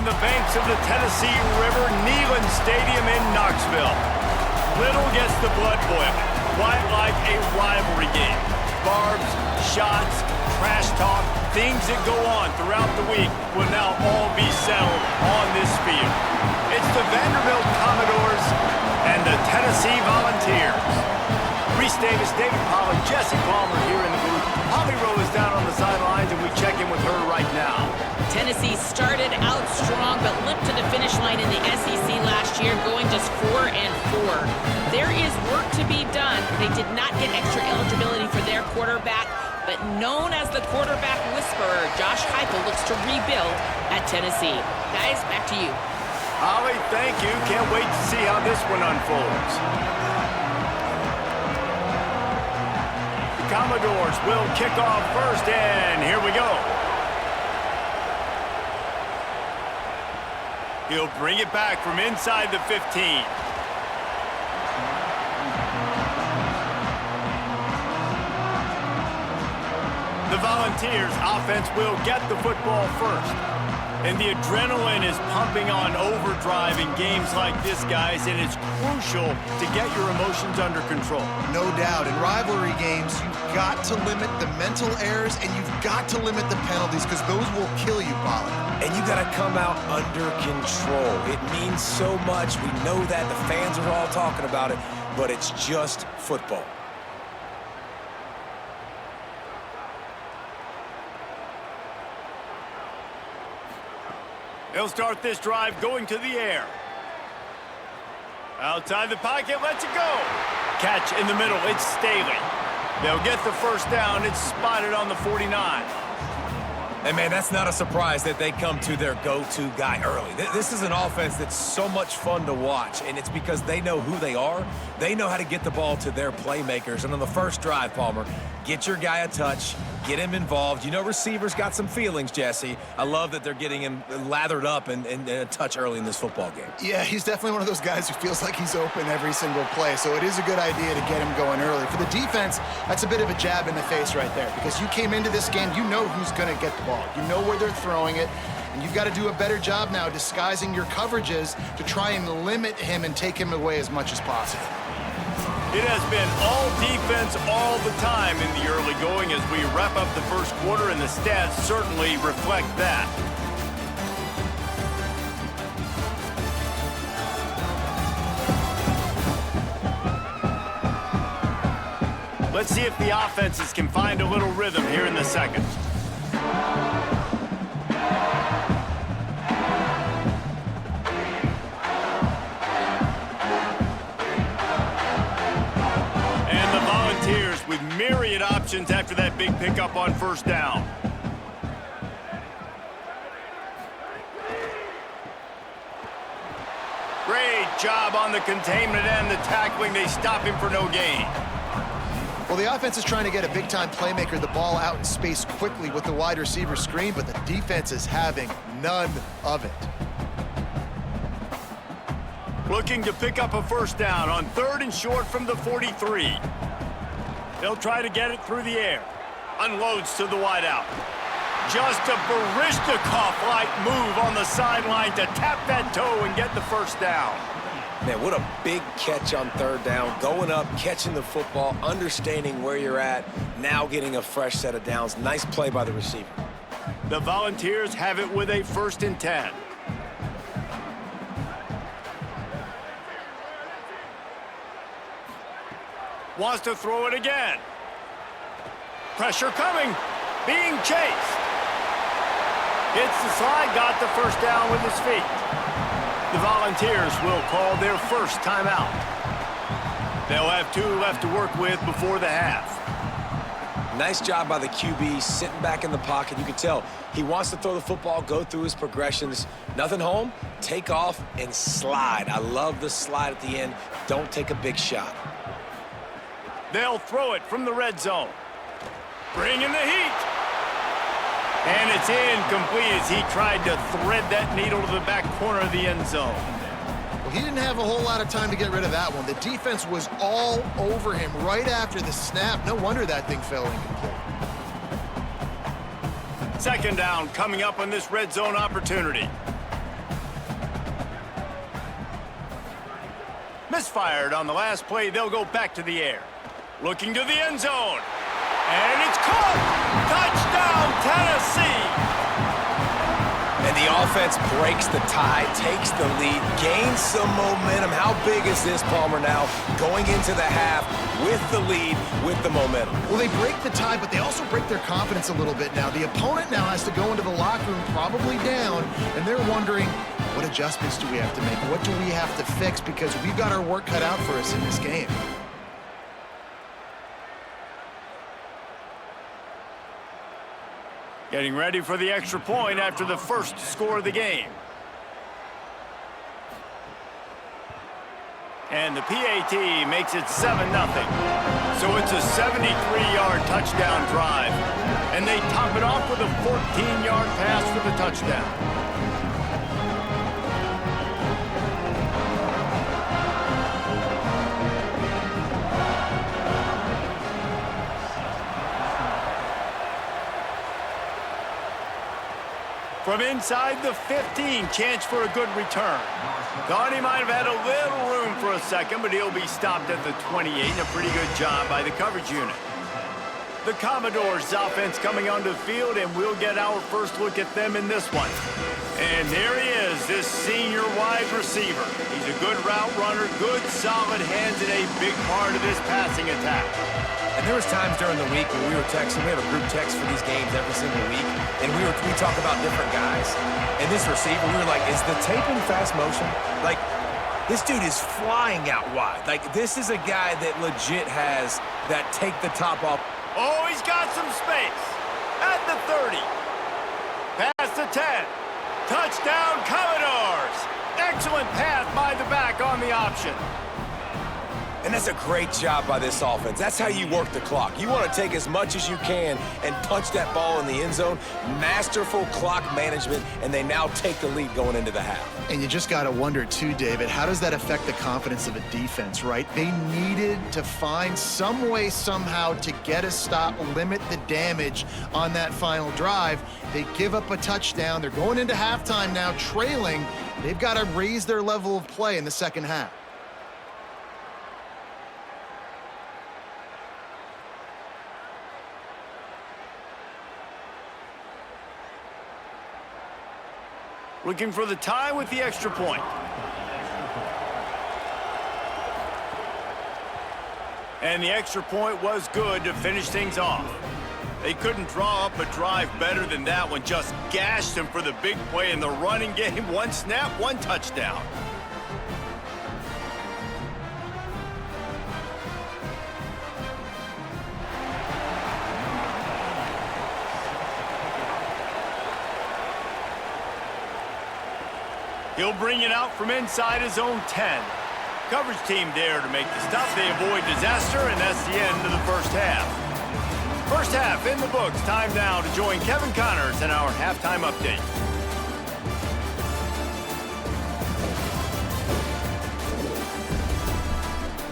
on the banks of the Tennessee River, Neyland Stadium in Knoxville. Little gets the blood boiling, quite like a rivalry game. Barbs, shots, trash talk, things that go on throughout the week will now all be settled on this field. It's the Vanderbilt Commodores and the Tennessee Volunteers. Reese Davis, David Pollack, Jesse Palmer here in the booth. Holly Rowe is down on the sidelines, and we check in with her right now. Tennessee started out strong, but limped to the finish line in the SEC last year, going just 4-4. There is work to be done. They did not get extra eligibility for their quarterback, but known as the quarterback whisperer, Josh Heupel looks to rebuild at Tennessee. Guys, back to you. Holly, thank you. Can't wait to see how this one unfolds. The Commodores will kick off first, and here we go. He'll bring it back from inside the 15. The Volunteers offense will get the football first. And the adrenaline is pumping on overdrive in games like this, guys, and it's crucial to get your emotions under control. No doubt. In rivalry games, you've got to limit the mental errors, and you've got to limit the penalties, because those will kill you, Pollack. And you got to come out under control. It means so much. We know that. The fans are all talking about it, but it's just football. They'll start this drive going to the air. Outside the pocket, lets it go. Catch in the middle, it's Staley. They'll get the first down. It's spotted on the 49. And, man, that's not a surprise that they come to their go-to guy early. This is an offense that's so much fun to watch, and it's because they know who they are. They know how to get the ball to their playmakers. And on the first drive, Palmer, get your guy a touch, get him involved. You know receivers got some feelings, Jesse. I love that they're getting him lathered up and a touch early in this football game. Yeah, he's definitely one of those guys who feels like he's open every single play, so it is a good idea to get him going early. For the defense, that's a bit of a jab in the face right there, because you came into this game, you know who's going to get the ball. You know where they're throwing it, and you've got to do a better job now disguising your coverages to try and limit him and take him away as much as possible. It has been all defense all the time in the early going as we wrap up the first quarter, and the stats certainly reflect that. Let's see if the offenses can find a little rhythm here in the second. With myriad options after that big pickup on first down. Great job on the containment and the tackling. They stop him for no gain. Well, the offense is trying to get a big-time playmaker the ball out in space quickly with the wide receiver screen, but the defense is having none of it. Looking to pick up a first down on 3rd and short from the 43. They'll try to get it through the air. Unloads to the wideout. Just a Barishnikov-like move on the sideline to tap that toe and get the first down. Man, what a big catch on 3rd down. Going up, catching the football, understanding where you're at, now getting a fresh set of downs. Nice play by the receiver. The Volunteers have it with a 1st and 10. Wants to throw it again. Pressure coming. Being chased. Hits the slide, got the first down with his feet. The Volunteers will call their first timeout. They'll have 2 left to work with before the half. Nice job by the QB, sitting back in the pocket. You can tell he wants to throw the football, go through his progressions. Nothing home, take off, and slide. I love the slide at the end. Don't take a big shot. They'll throw it from the red zone. Bring in the heat. And it's incomplete as he tried to thread that needle to the back corner of the end zone. Well, he didn't have a whole lot of time to get rid of that one. The defense was all over him right after the snap. No wonder that thing fell incomplete. 2nd down coming up on this red zone opportunity. Misfired on the last play. They'll go back to the air. Looking to the end zone. And it's caught! Touchdown, Tennessee! And the offense breaks the tie, takes the lead, gains some momentum. How big is this, Palmer, now going into the half with the lead, with the momentum? Well, they break the tie, but they also break their confidence a little bit now. The opponent now has to go into the locker room probably down, and they're wondering, what adjustments do we have to make? What do we have to fix? Because we've got our work cut out for us in this game. Getting ready for the extra point after the first score of the game. And the PAT makes it 7-0. So it's a 73-yard touchdown drive. And they top it off with a 14-yard pass for the touchdown. From inside the 15, chance for a good return. Thought he might have had a little room for a second, but he'll be stopped at the 28. A pretty good job by the coverage unit. The Commodores offense coming onto the field, and we'll get our first look at them in this one. And there he is, this senior wide receiver. He's a good route runner, good solid hands, and a big part of this passing attack. And there was times during the week when we were texting. We have a group text for these games every single week, and we talk about different guys. And this receiver, we were like, is the tape in fast motion? Like, this dude is flying out wide. Like, this is a guy that legit has that take the top off. Oh, he's got some space. At the 30. Past the 10. Touchdown, Commodores. Excellent pass by the back on the option. And that's a great job by this offense. That's how you work the clock. You want to take as much as you can and punch that ball in the end zone. Masterful clock management, and they now take the lead going into the half. And you just got to wonder, too, David, how does that affect the confidence of a defense, right? They needed to find some way, somehow, to get a stop, limit the damage on that final drive. They give up a touchdown. They're going into halftime now, trailing. They've got to raise their level of play in the second half. Looking for the tie with the extra point. And the extra point was good to finish things off. They couldn't draw up a drive better than that one. Just gashed him for the big play in the running game. One snap, one touchdown. He'll bring it out from inside his own 10. Coverage team there to make the stop. They avoid disaster, and that's the end of the first half. First half in the books. Time now to join Kevin Connors in our halftime update.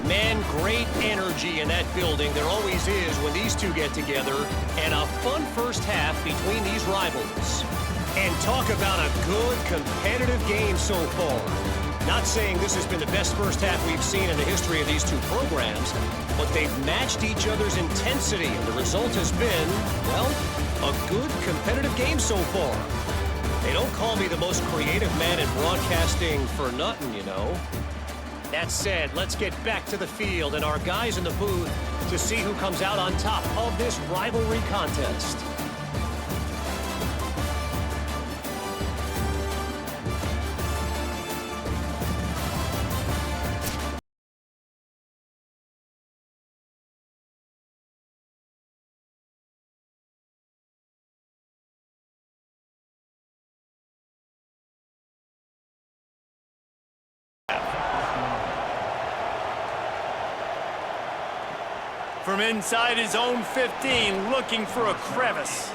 Man, great energy in that building. There always is when these two get together. And a fun first half between these rivals. And talk about a good competitive game so far. Not saying this has been the best first half we've seen in the history of these two programs, but they've matched each other's intensity, and the result has been, well, a good competitive game so far. They don't call me the most creative man in broadcasting for nothing, you know. That said, let's get back to the field and our guys in the booth to see who comes out on top of this rivalry contest. From inside his own 15, looking for a crevice.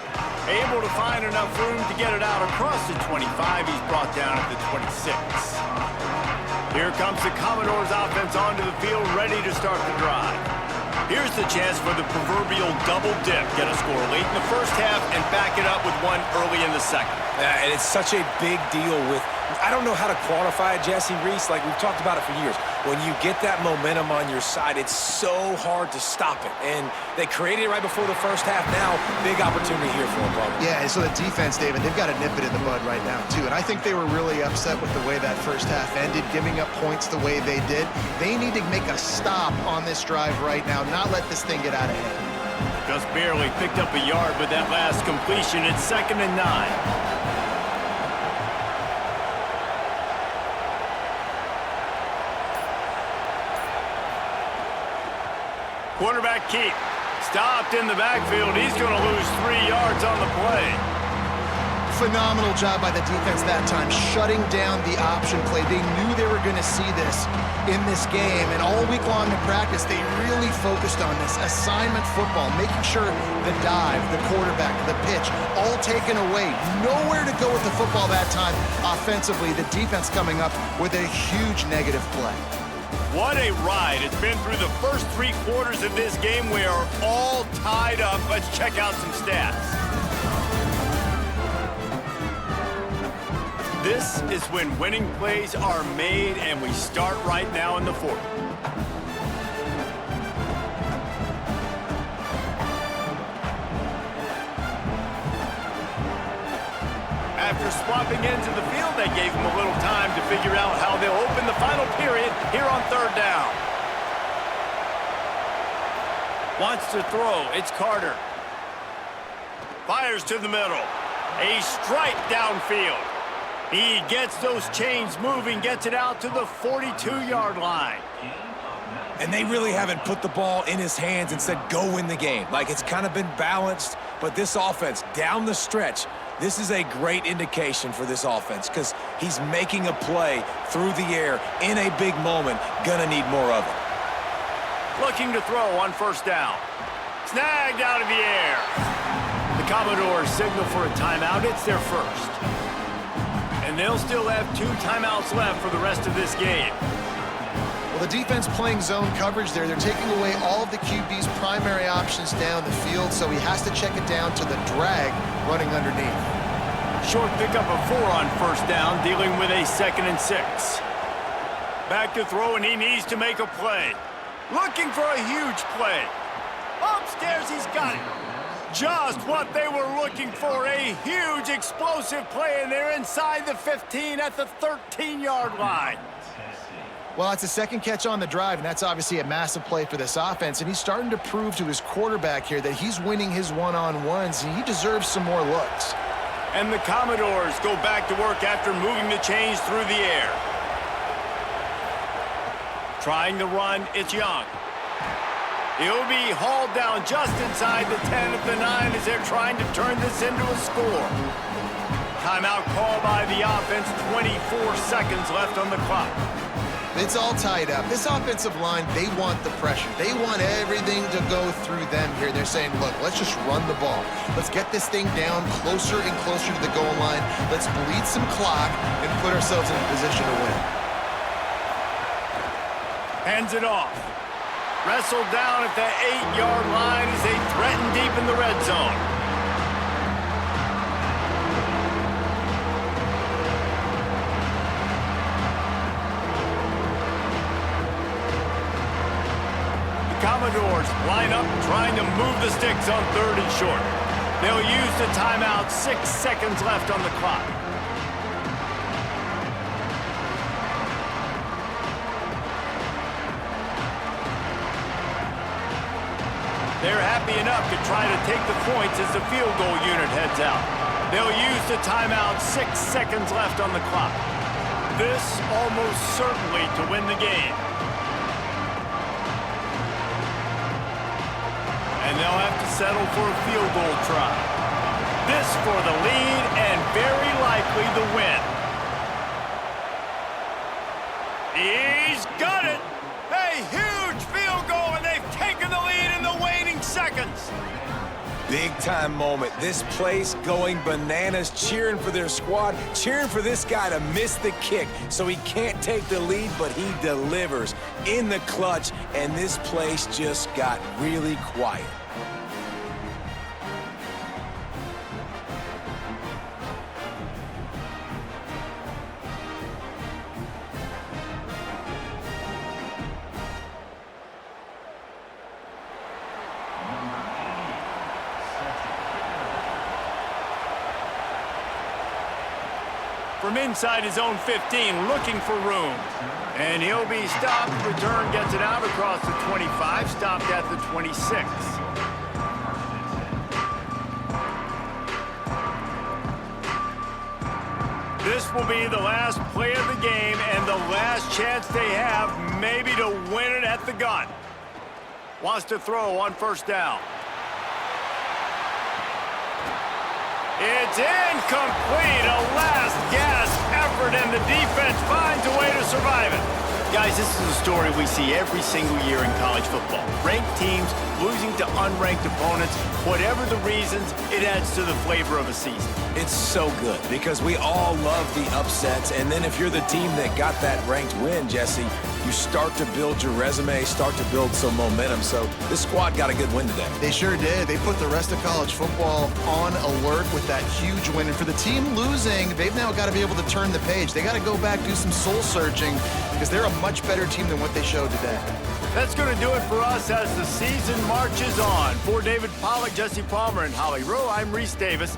Able to find enough room to get it out across the 25. He's brought down at the 26. Here comes the Commodores offense onto the field, ready to start the drive. Here's the chance for the proverbial double dip. Get a score late in the first half and back it up with one early in the second. And it's such a big deal with I don't know how to quantify it, Jesse Reese. Like, we've talked about it for years. When you get that momentum on your side, it's so hard to stop it. And they created it right before the first half. Now, big opportunity here for them, probably. Yeah, and so the defense, David, they've got to nip it in the bud right now, too. And I think they were really upset with the way that first half ended, giving up points the way they did. They need to make a stop on this drive right now, not let this thing get out of hand. Just barely picked up a yard with that last completion. It's 2nd and 9. Quarterback keep. Stopped in the backfield. He's going to lose 3 yards on the play. Phenomenal job by the defense that time, shutting down the option play. They knew they were going to see this in this game, and all week long in practice, they really focused on this assignment football, making sure the dive, the quarterback, the pitch, all taken away. Nowhere to go with the football that time offensively. The defense coming up with a huge negative play. What a ride. It's been through the first 3 quarters of this game. We are all tied up. Let's check out some stats. This is when winning plays are made, and we start right now in the 4th. After swapping ends of the field, they gave them a little time to figure out how they'll open the final period here on 3rd down. Wants to throw. It's Carter. Fires to the middle. A strike downfield. He gets those chains moving, gets it out to the 42-yard line. And they really haven't put the ball in his hands and said, go win the game. Like, it's kind of been balanced, but this offense, down the stretch, this is a great indication for this offense because he's making a play through the air in a big moment. Gonna need more of it. Looking to throw on 1st down. Snagged out of the air. The Commodores signal for a timeout. It's their first. And they'll still have 2 timeouts left for the rest of this game. Well, the defense playing zone coverage there. They're taking away all of the QB's primary options down the field, so he has to check it down to the drag running underneath. Short pickup of 4 on 1st down, dealing with a 2nd and 6. Back to throw, and he needs to make a play. Looking for a huge play. Upstairs, he's got it. Just what they were looking for, a huge explosive play, and they're inside the 15 at the 13-yard line. Well, it's a 2nd catch on the drive, and that's obviously a massive play for this offense, and he's starting to prove to his quarterback here that he's winning his one-on-ones, and he deserves some more looks. And the Commodores go back to work after moving the chains through the air. Trying to run, it's Young. He'll be hauled down just inside the 10 at the 9 as they're trying to turn this into a score. Timeout call by the offense, 24 seconds left on the clock. It's all tied up. This offensive line, they want the pressure. They want everything to go through them here. They're saying, look, let's just run the ball. Let's get this thing down closer and closer to the goal line. Let's bleed some clock and put ourselves in a position to win. Hands it off. Wrestled down at the 8-yard line as they threaten deep in the red zone. The Commodores line up trying to move the sticks on 3rd and short. They'll use the timeout, 6 seconds left on the clock. They're happy enough to try to take the points as the field goal unit heads out. They'll use the timeout, 6 seconds left on the clock. This almost certainly to win the game. And they'll have to settle for a field goal try. This for the lead and very likely the win. He's got it! A huge field goal, and they've taken the lead in the waning seconds. Big-time moment. This place going bananas, cheering for their squad, cheering for this guy to miss the kick so he can't take the lead, but he delivers in the clutch, and this place just got really quiet. from inside his own 15, looking for room. And he'll be stopped. Return gets it out across the 25, stopped at the 26. This will be the last play of the game and the last chance they have maybe to win it at the gun. Wants to throw on first down. It's incomplete. A last gasp effort, and the defense finds a way to survive it. Guys, this is a story we see every single year in college football. Ranked teams losing to unranked opponents. Whatever the reasons, it adds to the flavor of a season. It's so good because we all love the upsets, and then if you're the team that got that ranked win, Jesse, you start to build your resume, start to build some momentum. So this squad got a good win today. They sure did. They put the rest of college football on alert with that huge win. And for the team losing, they've now got to be able to turn the page. They got to go back, do some soul searching, because they're a much better team than what they showed today. That's going to do it for us as the season marches on. For David Pollack, Jesse Palmer, and Holly Rowe, I'm Reese Davis.